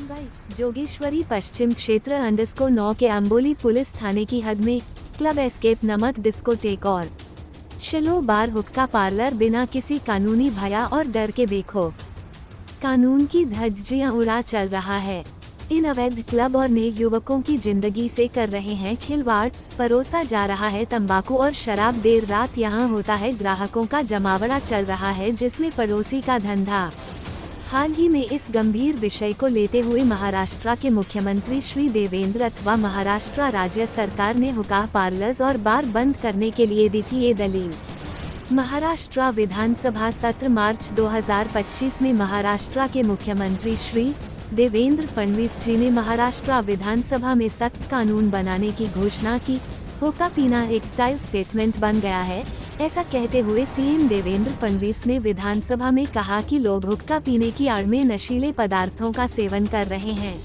मुंबई जोगेश्वरी पश्चिम क्षेत्र _9 के अंबोली पुलिस थाने की हद में क्लब एस्केप नमक डिस्कोटेक और शिलो बार हुक्का पार्लर बिना किसी कानूनी भया और डर के बेखौफ कानून की धज्जियां उड़ा चल रहा है। इन अवैध क्लब और नए युवकों की जिंदगी से कर रहे हैं खिलवाड़। परोसा जा रहा है तंबाकू और शराब। देर रात यहां होता है ग्राहकों का जमावड़ा चल रहा है, जिसमें पड़ोसी का धंधा। हाल ही में इस गंभीर विषय को लेते हुए महाराष्ट्र के मुख्यमंत्री श्री देवेंद्र अथवा महाराष्ट्र राज्य सरकार ने हुक्का पार्लर्स और बार बंद करने के लिए दी थी ये दलील। महाराष्ट्र विधानसभा सत्र मार्च 2025 में महाराष्ट्र के मुख्यमंत्री श्री देवेंद्र फडणवीस जी ने महाराष्ट्र विधानसभा में सख्त कानून बनाने की घोषणा की। हुक्का पीना एक स्टाइल स्टेटमेंट बन गया है, ऐसा कहते हुए सीएम देवेंद्र फडणवीस ने विधानसभा में कहा कि लोग हुक्का पीने की आड़ में नशीले पदार्थों का सेवन कर रहे हैं।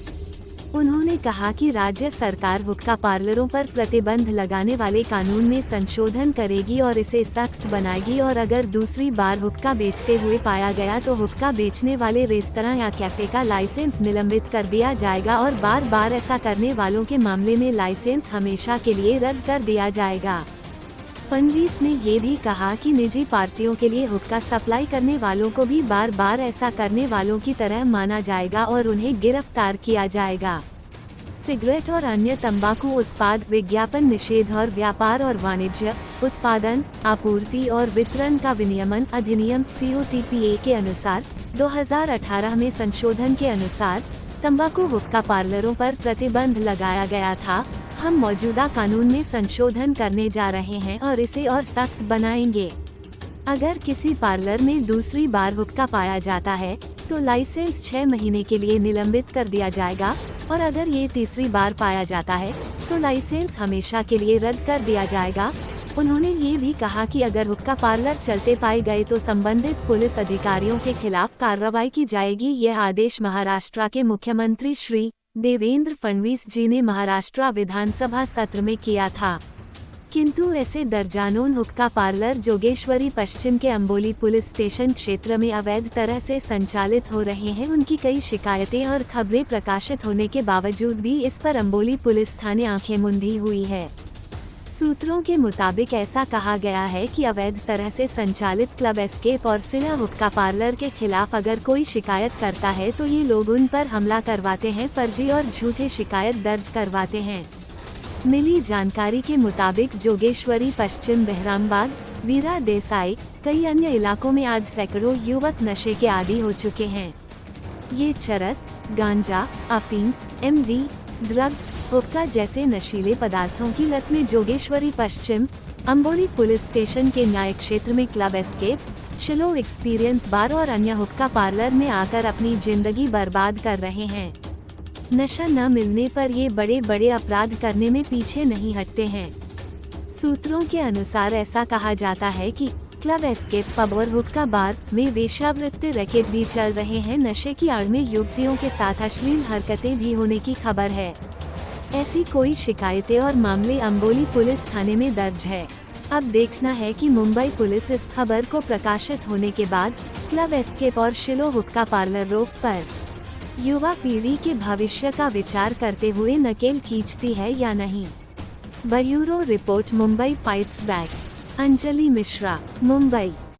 उन्होंने कहा कि राज्य सरकार हुक्का पार्लरों पर प्रतिबंध लगाने वाले कानून में संशोधन करेगी और इसे सख्त बनाएगी, और अगर दूसरी बार हुक्का बेचते हुए पाया गया तो हुक्का बेचने वाले रेस्तरां या कैफे का लाइसेंस निलंबित कर दिया जाएगा और बार बार ऐसा करने वालों के मामले में लाइसेंस हमेशा के लिए रद्द कर दिया जाएगा। फडणवीस ने ये भी कहा कि निजी पार्टियों के लिए हुक्का सप्लाई करने वालों को भी बार बार ऐसा करने वालों की तरह माना जाएगा और उन्हें गिरफ्तार किया जाएगा। सिगरेट और अन्य तंबाकू उत्पाद विज्ञापन निषेध और व्यापार और वाणिज्य, उत्पादन, आपूर्ति और वितरण का विनियमन अधिनियम COTPA के अनुसार 2018 में संशोधन के अनुसार तंबाकू हुक्का पार्लरों पर प्रतिबंध लगाया गया था। हम मौजूदा कानून में संशोधन करने जा रहे हैं और इसे और सख्त बनाएंगे। अगर किसी पार्लर में दूसरी बार हुक्का पाया जाता है तो लाइसेंस 6 महीने के लिए निलंबित कर दिया जाएगा, और अगर ये तीसरी बार पाया जाता है तो लाइसेंस हमेशा के लिए रद्द कर दिया जाएगा। उन्होंने ये भी कहा कि अगर हुक्का पार्लर चलते पाए गए तो संबंधित पुलिस अधिकारियों के खिलाफ कार्रवाई की जाएगी। यह आदेश महाराष्ट्र के मुख्यमंत्री श्री देवेंद्र फडणवीस जी ने महाराष्ट्र विधानसभा सत्र में किया था। किंतु ऐसे दर्जनों हुक्का पार्लर जोगेश्वरी पश्चिम के अंबोली पुलिस स्टेशन क्षेत्र में अवैध तरह से संचालित हो रहे हैं। उनकी कई शिकायतें और खबरें प्रकाशित होने के बावजूद भी इस पर अंबोली पुलिस थाने आंखें मूंदी हुई है। सूत्रों के मुताबिक ऐसा कहा गया है कि अवैध तरह से संचालित क्लब एस्केप और सिला हुक्का पार्लर के खिलाफ अगर कोई शिकायत करता है तो ये लोग उन पर हमला करवाते हैं, फर्जी और झूठे शिकायत दर्ज करवाते हैं। मिली जानकारी के मुताबिक जोगेश्वरी पश्चिम, बहरामबाग, वीरा देसाई, कई अन्य इलाकों में आज सैकड़ों युवक नशे के आदी हो चुके हैं। ये चरस, गांजा, अफीम, MD, ड्रग्स, हुक्का जैसे नशीले पदार्थों की लत में जोगेश्वरी पश्चिम, अंबोली पुलिस स्टेशन के न्याय क्षेत्र में क्लब एस्केप, शिलो एक्सपीरियंस बार और अन्य हुक्का पार्लर में आकर अपनी जिंदगी बर्बाद कर रहे हैं। नशा न मिलने पर ये बड़े बड़े अपराध करने में पीछे नहीं हटते हैं। सूत्रों के अनुसार ऐसा कहा जाता है कि क्लब एस्केप पब और हुक्का बार में वेश्यावृत्ति रैकेट भी चल रहे हैं। नशे की आड़ में युवतियों के साथ अश्लील हरकतें भी होने की खबर है। ऐसी कोई शिकायतें और मामले अंबोली पुलिस थाने में दर्ज है। अब देखना है कि मुंबई पुलिस इस खबर को प्रकाशित होने के बाद क्लब एस्केप और शिलो हुक्का पार्लर रोक पर युवा पीढ़ी के भविष्य का विचार करते हुए नकेल खींचती है या नहीं। Bureau report, Mumbai fights back. Anjali Mishra, Mumbai.